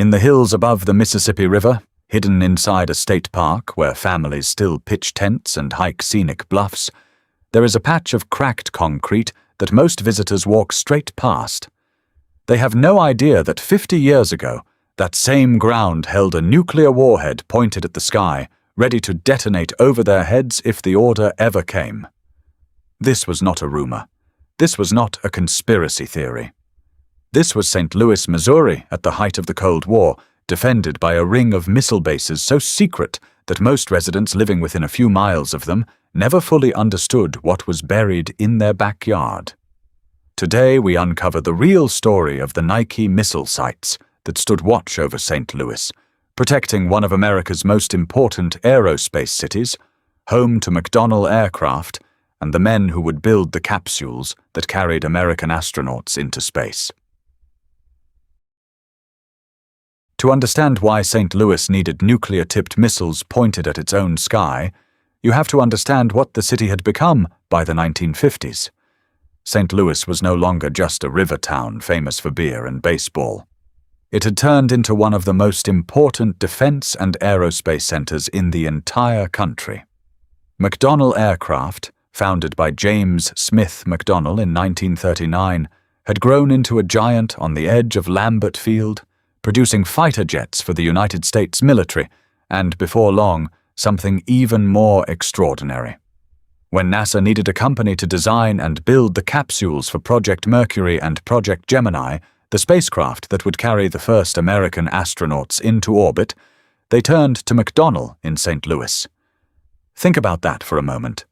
In the hills above the Mississippi River, hidden inside a state park where families still pitch tents and hike scenic bluffs, there is a patch of cracked concrete that most visitors walk straight past. They have no idea that 50 years ago, that same ground held a nuclear warhead pointed at the sky, ready to detonate over their heads if the order ever came. This was not a rumor. This was not a conspiracy theory. This was St. Louis, Missouri, at the height of the Cold War, defended by a ring of missile bases so secret that most residents living within a few miles of them never fully understood what was buried in their backyard. Today we uncover the real story of the Nike missile sites that stood watch over St. Louis, protecting one of America's most important aerospace cities, home to McDonnell aircraft and the men who would build the capsules that carried American astronauts into space. To understand why St. Louis needed nuclear-tipped missiles pointed at its own sky, you have to understand what the city had become by the 1950s. St. Louis was no longer just a river town famous for beer and baseball. It had turned into one of the most important defense and aerospace centers in the entire country. McDonnell Aircraft, founded by James Smith McDonnell in 1939, had grown into a giant on the edge of Lambert Field, producing fighter jets for the United States military, and before long, something even more extraordinary. When NASA needed a company to design and build the capsules for Project Mercury and Project Gemini, the spacecraft that would carry the first American astronauts into orbit, they turned to McDonnell in St. Louis. Think about that for a moment.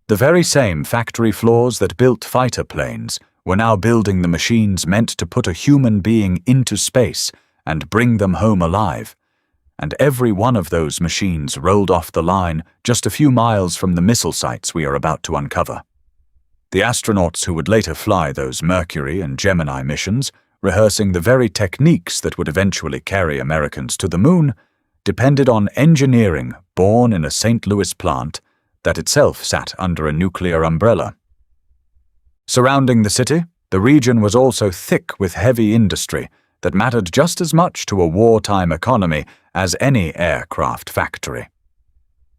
The very same factory floors that built fighter planes were now building the machines meant to put a human being into space and bring them home alive. And every one of those machines rolled off the line just a few miles from the missile sites we are about to uncover. The astronauts who would later fly those Mercury and Gemini missions, rehearsing the very techniques that would eventually carry Americans to the moon, depended on engineering born in a St. Louis plant that itself sat under a nuclear umbrella. Surrounding the city, the region was also thick with heavy industry that mattered just as much to a wartime economy as any aircraft factory.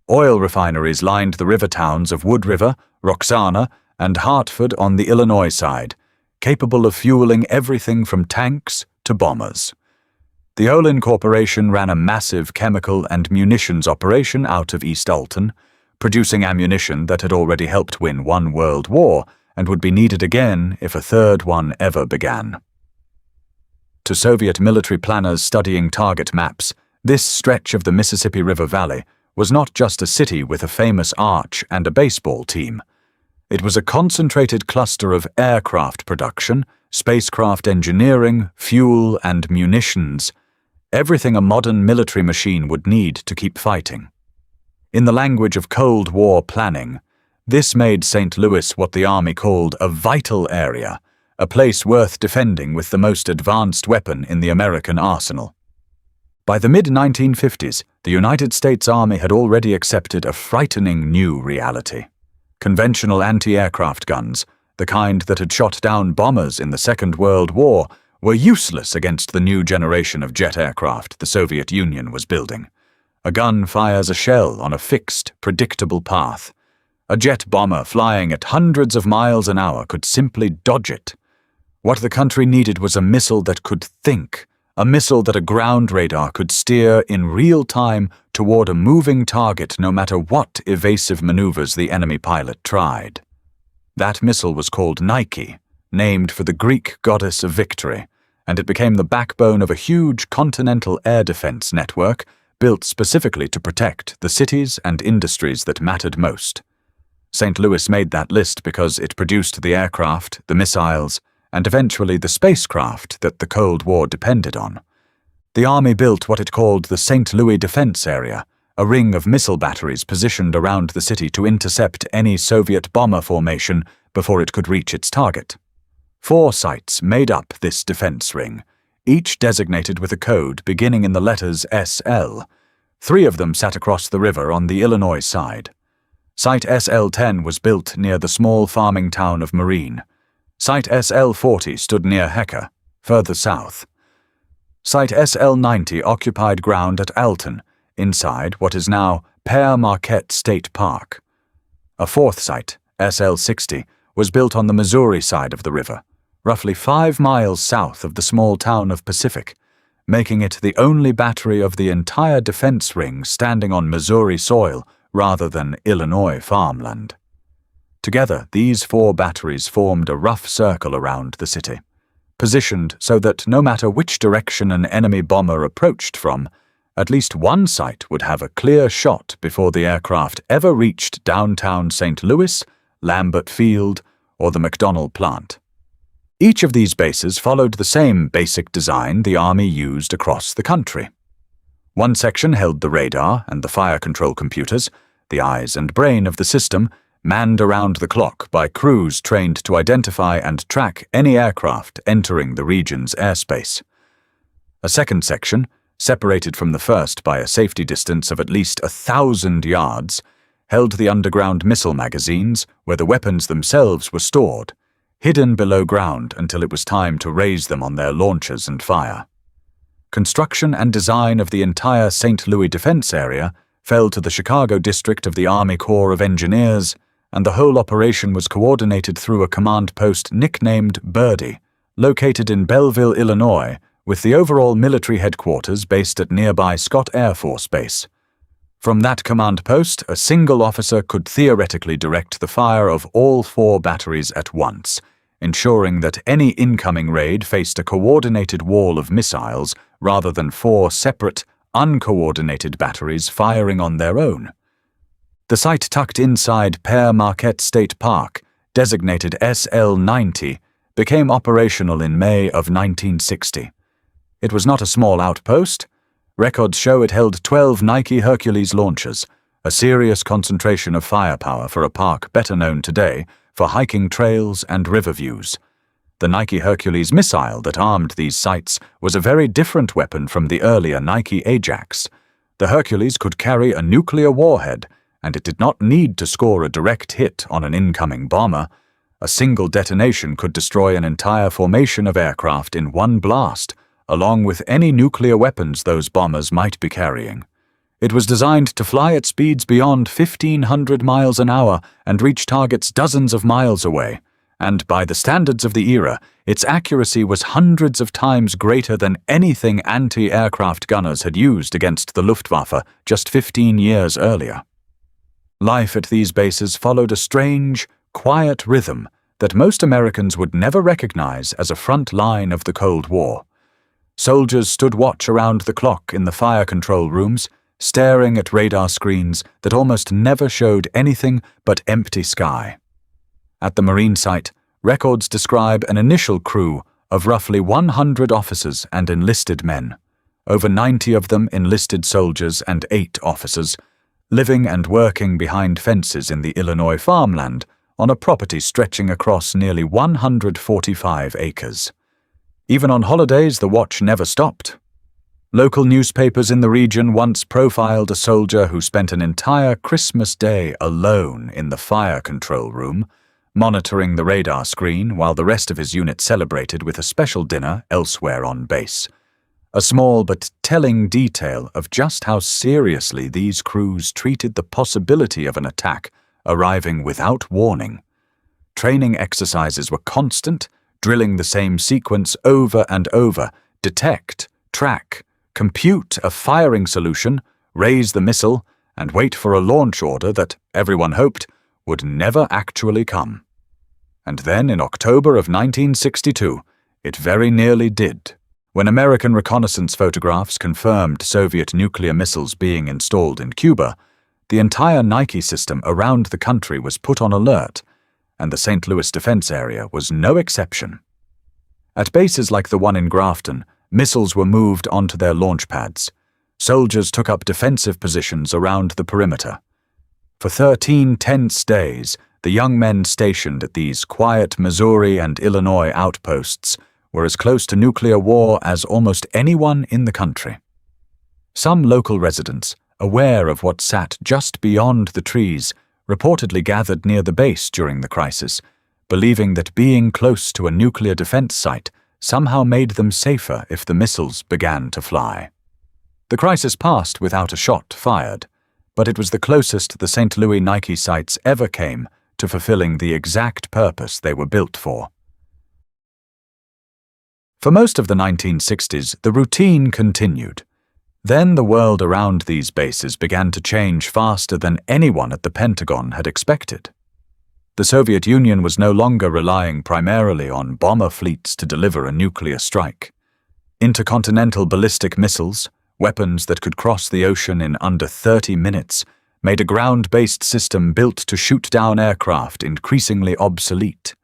Oil refineries lined the river towns of Wood River, Roxana, and Hartford on the Illinois side, capable of fueling everything from tanks to bombers. The Olin Corporation ran a massive chemical and munitions operation out of East Alton, producing ammunition that had already helped win one world war and would be needed again if a third one ever began. To Soviet military planners studying target maps, this stretch of the Mississippi River Valley was not just a city with a famous arch and a baseball team. It was a concentrated cluster of aircraft production, spacecraft engineering, fuel, and munitions, everything a modern military machine would need to keep fighting. In the language of Cold War planning, this made St. Louis what the Army called a vital area, a place worth defending with the most advanced weapon in the American arsenal. By the mid-1950s, the United States Army had already accepted a frightening new reality. Conventional anti-aircraft guns, the kind that had shot down bombers in the Second World War, were useless against the new generation of jet aircraft the Soviet Union was building. A gun fires a shell on a fixed, predictable path. A jet bomber flying at hundreds of miles an hour could simply dodge it. What the country needed was a missile that could think, a missile that a ground radar could steer in real time toward a moving target no matter what evasive maneuvers the enemy pilot tried. That missile was called Nike, named for the Greek goddess of victory, and it became the backbone of a huge continental air defense network built specifically to protect the cities and industries that mattered most. St. Louis made that list because it produced the aircraft, the missiles, and eventually the spacecraft that the Cold War depended on. The Army built what it called the St. Louis Defense Area, a ring of missile batteries positioned around the city to intercept any Soviet bomber formation before it could reach its target. 4 sites made up this defense ring, each designated with a code beginning in the letters SL. 3 of them sat across the river on the Illinois side. Site SL-10 was built near the small farming town of Marine. Site SL-40 stood near Hecker, further south. Site SL-90 occupied ground at Alton, inside what is now Père Marquette State Park. A fourth site, SL-60, was built on the Missouri side of the river, roughly 5 miles south of the small town of Pacific, making it the only battery of the entire defense ring standing on Missouri soil rather than Illinois farmland. Together, these 4 batteries formed a rough circle around the city, positioned so that no matter which direction an enemy bomber approached from, at least one site would have a clear shot before the aircraft ever reached downtown St. Louis, Lambert Field, or the McDonnell plant. Each of these bases followed the same basic design the Army used across the country. One section held the radar and the fire control computers, the eyes and brain of the system, manned around the clock by crews trained to identify and track any aircraft entering the region's airspace. A second section, separated from the first by a safety distance of at least 1,000 yards, held the underground missile magazines where the weapons themselves were stored, hidden below ground until it was time to raise them on their launchers and fire. Construction and design of the entire St. Louis defense area fell to the Chicago district of the Army Corps of Engineers, and the whole operation was coordinated through a command post nicknamed Birdie, located in Belleville, Illinois, with the overall military headquarters based at nearby Scott Air Force Base. From that command post, a single officer could theoretically direct the fire of all 4 batteries at once, ensuring that any incoming raid faced a coordinated wall of missiles rather than 4 separate, uncoordinated batteries firing on their own. The site tucked inside Père Marquette State Park, designated SL-90, became operational in May of 1960. It was not a small outpost. Records show it held 12 Nike Hercules launchers, a serious concentration of firepower for a park better known today for hiking trails and river views. The Nike Hercules missile that armed these sites was a very different weapon from the earlier Nike Ajax. The Hercules could carry a nuclear warhead, and it did not need to score a direct hit on an incoming bomber. A single detonation could destroy an entire formation of aircraft in one blast, along with any nuclear weapons those bombers might be carrying. It was designed to fly at speeds beyond 1,500 miles an hour and reach targets dozens of miles away, and by the standards of the era, its accuracy was hundreds of times greater than anything anti-aircraft gunners had used against the Luftwaffe just 15 years earlier. Life at these bases followed a strange, quiet rhythm that most Americans would never recognize as a front line of the Cold War. Soldiers stood watch around the clock in the fire control rooms, staring at radar screens that almost never showed anything but empty sky. At the Marine site, records describe an initial crew of roughly 100 officers and enlisted men, over 90 of them enlisted soldiers and 8 officers, living and working behind fences in the Illinois farmland on a property stretching across nearly 145 acres. Even on holidays, the watch never stopped. Local newspapers in the region once profiled a soldier who spent an entire Christmas day alone in the fire control room, monitoring the radar screen while the rest of his unit celebrated with a special dinner elsewhere on base. A small but telling detail of just how seriously these crews treated the possibility of an attack arriving without warning. Training exercises were constant, drilling the same sequence over and over: detect, track, compute a firing solution, raise the missile, and wait for a launch order that, everyone hoped, would never actually come. And then in October of 1962, it very nearly did. When American reconnaissance photographs confirmed Soviet nuclear missiles being installed in Cuba, the entire Nike system around the country was put on alert, and the St. Louis defense area was no exception. At bases like the one in Grafton, missiles were moved onto their launch pads. Soldiers took up defensive positions around the perimeter. For 13 tense days, the young men stationed at these quiet Missouri and Illinois outposts were as close to nuclear war as almost anyone in the country. Some local residents, aware of what sat just beyond the trees, reportedly gathered near the base during the crisis, believing that being close to a nuclear defense site somehow made them safer if the missiles began to fly. The crisis passed without a shot fired, but it was the closest the St. Louis Nike sites ever came to fulfilling the exact purpose they were built for. For most of the 1960s, the routine continued. Then the world around these bases began to change faster than anyone at the Pentagon had expected. The Soviet Union was no longer relying primarily on bomber fleets to deliver a nuclear strike. Intercontinental ballistic missiles, weapons that could cross the ocean in under 30 minutes, made a ground-based system built to shoot down aircraft increasingly obsolete.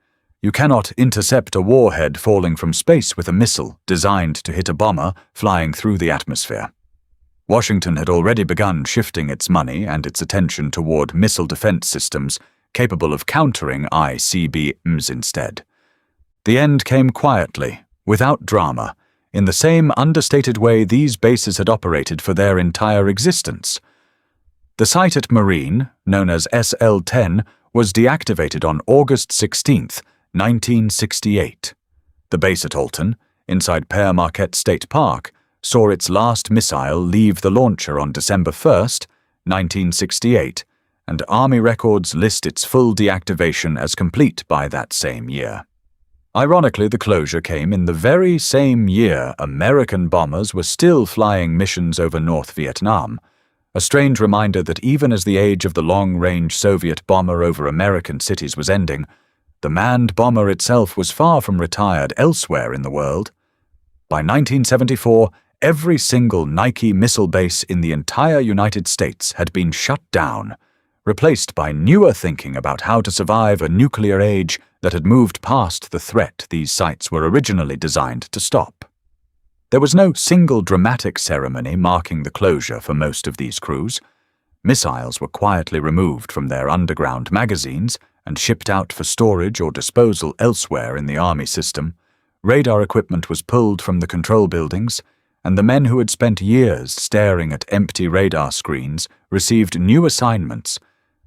You cannot intercept a warhead falling from space with a missile designed to hit a bomber flying through the atmosphere. Washington had already begun shifting its money and its attention toward missile defense systems capable of countering ICBMs instead. The end came quietly, without drama, in the same understated way these bases had operated for their entire existence. The site at Marine, known as SL-10, was deactivated on August 16, 1968. The base at Alton, inside Père Marquette State Park, saw its last missile leave the launcher on December 1, 1968, and Army records list its full deactivation as complete by that same year. Ironically, the closure came in the very same year American bombers were still flying missions over North Vietnam, a strange reminder that even as the age of the long-range Soviet bomber over American cities was ending, the manned bomber itself was far from retired elsewhere in the world. By 1974, every single Nike missile base in the entire United States had been shut down, replaced by newer thinking about how to survive a nuclear age that had moved past the threat these sites were originally designed to stop. There was no single dramatic ceremony marking the closure for most of these crews. Missiles were quietly removed from their underground magazines and shipped out for storage or disposal elsewhere in the Army system. Radar equipment was pulled from the control buildings, and the men who had spent years staring at empty radar screens received new assignments,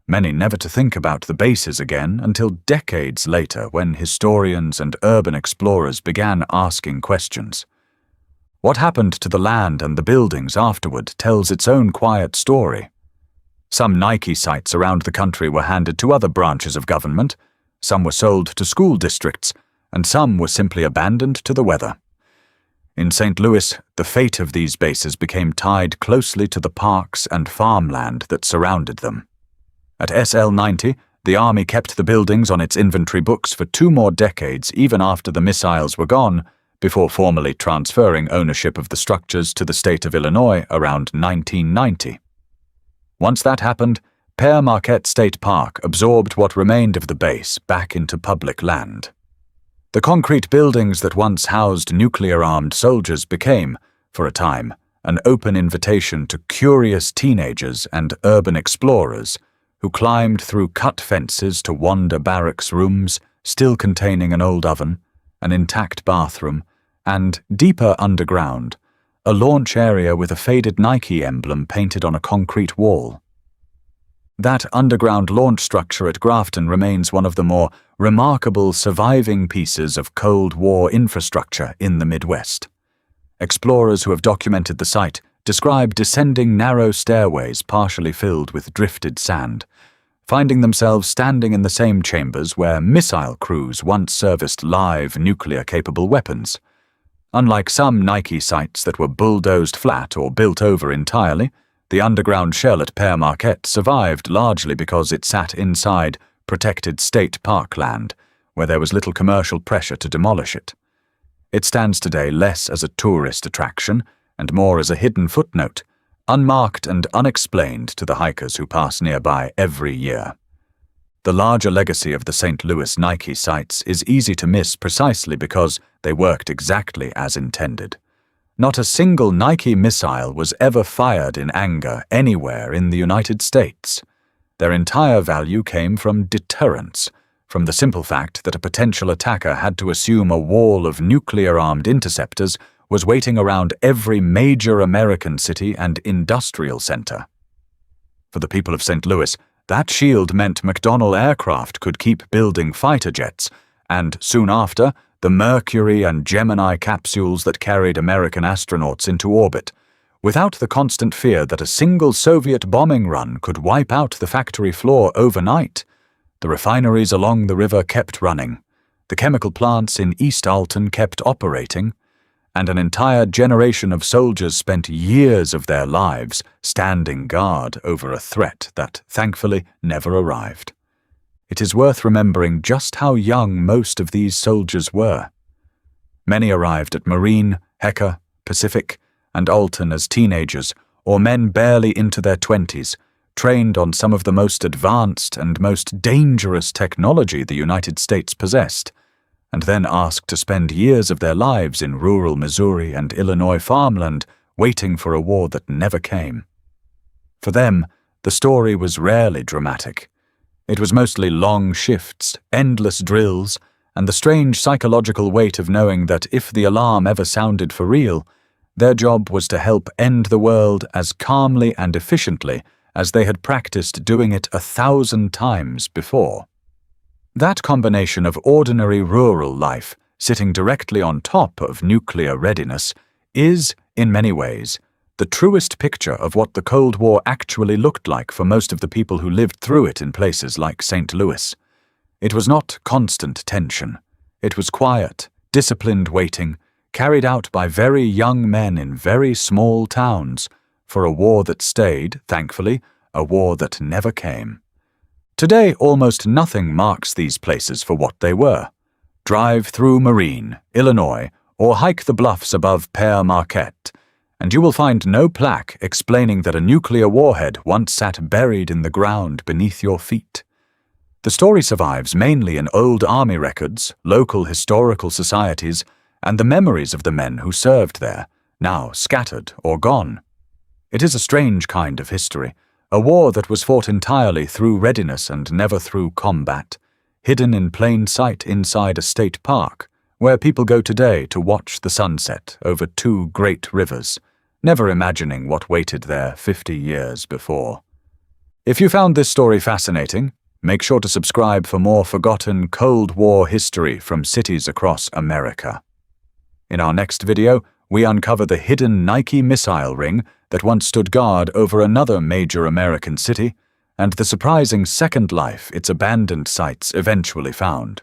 many never to think about the bases again until decades later when historians and urban explorers began asking questions. What happened to the land and the buildings afterward tells its own quiet story. Some Nike sites around the country were handed to other branches of government, some were sold to school districts, and some were simply abandoned to the weather. In St. Louis, the fate of these bases became tied closely to the parks and farmland that surrounded them. At SL-90, the Army kept the buildings on its inventory books for 2 more decades even after the missiles were gone, before formally transferring ownership of the structures to the state of Illinois around 1990. Once that happened, Père Marquette State Park absorbed what remained of the base back into public land. The concrete buildings that once housed nuclear-armed soldiers became, for a time, an open invitation to curious teenagers and urban explorers who climbed through cut fences to wander barracks rooms still containing an old oven, an intact bathroom, and, deeper underground, a launch area with a faded Nike emblem painted on a concrete wall. That underground launch structure at Grafton remains one of the more remarkable surviving pieces of Cold War infrastructure in the Midwest. Explorers who have documented the site describe descending narrow stairways partially filled with drifted sand, finding themselves standing in the same chambers where missile crews once serviced live nuclear-capable weapons. Unlike some Nike sites that were bulldozed flat or built over entirely, the underground shell at Père Marquette survived largely because it sat inside protected state parkland, where there was little commercial pressure to demolish it. It stands today less as a tourist attraction and more as a hidden footnote, unmarked and unexplained to the hikers who pass nearby every year. The larger legacy of the St. Louis Nike sites is easy to miss precisely because they worked exactly as intended. Not a single Nike missile was ever fired in anger anywhere in the United States. Their entire value came from deterrence, from the simple fact that a potential attacker had to assume a wall of nuclear-armed interceptors was waiting around every major American city and industrial center. For the people of St. Louis, that shield meant McDonnell aircraft could keep building fighter jets, and soon after, the Mercury and Gemini capsules that carried American astronauts into orbit, without the constant fear that a single Soviet bombing run could wipe out the factory floor overnight. The refineries along the river kept running, the chemical plants in East Alton kept operating, and an entire generation of soldiers spent years of their lives standing guard over a threat that, thankfully, never arrived. It is worth remembering just how young most of these soldiers were. Many arrived at Marine, Hecker, Pacific, and Alton as teenagers, or men barely into their 20s, trained on some of the most advanced and most dangerous technology the United States possessed, and then asked to spend years of their lives in rural Missouri and Illinois farmland, waiting for a war that never came. For them, the story was rarely dramatic. It was mostly long shifts, endless drills, and the strange psychological weight of knowing that if the alarm ever sounded for real, their job was to help end the world as calmly and efficiently as they had practiced doing it 1,000 times before. That combination of ordinary rural life sitting directly on top of nuclear readiness is, in many ways, the truest picture of what the Cold War actually looked like for most of the people who lived through it in places like St. Louis. It was not constant tension. It was quiet, disciplined waiting, carried out by very young men in very small towns, for a war that stayed, thankfully, a war that never came. Today, almost nothing marks these places for what they were. Drive through Marine, Illinois, or hike the bluffs above Père Marquette, and you will find no plaque explaining that a nuclear warhead once sat buried in the ground beneath your feet. The story survives mainly in old army records, local historical societies, and the memories of the men who served there, now scattered or gone. It is a strange kind of history, a war that was fought entirely through readiness and never through combat, hidden in plain sight inside a state park, where people go today to watch the sunset over two great rivers, never imagining what waited there 50 years before. If you found this story fascinating, make sure to subscribe for more forgotten Cold War history from cities across America. In our next video, we uncover the hidden Nike missile ring that once stood guard over another major American city, and the surprising second life its abandoned sites eventually found.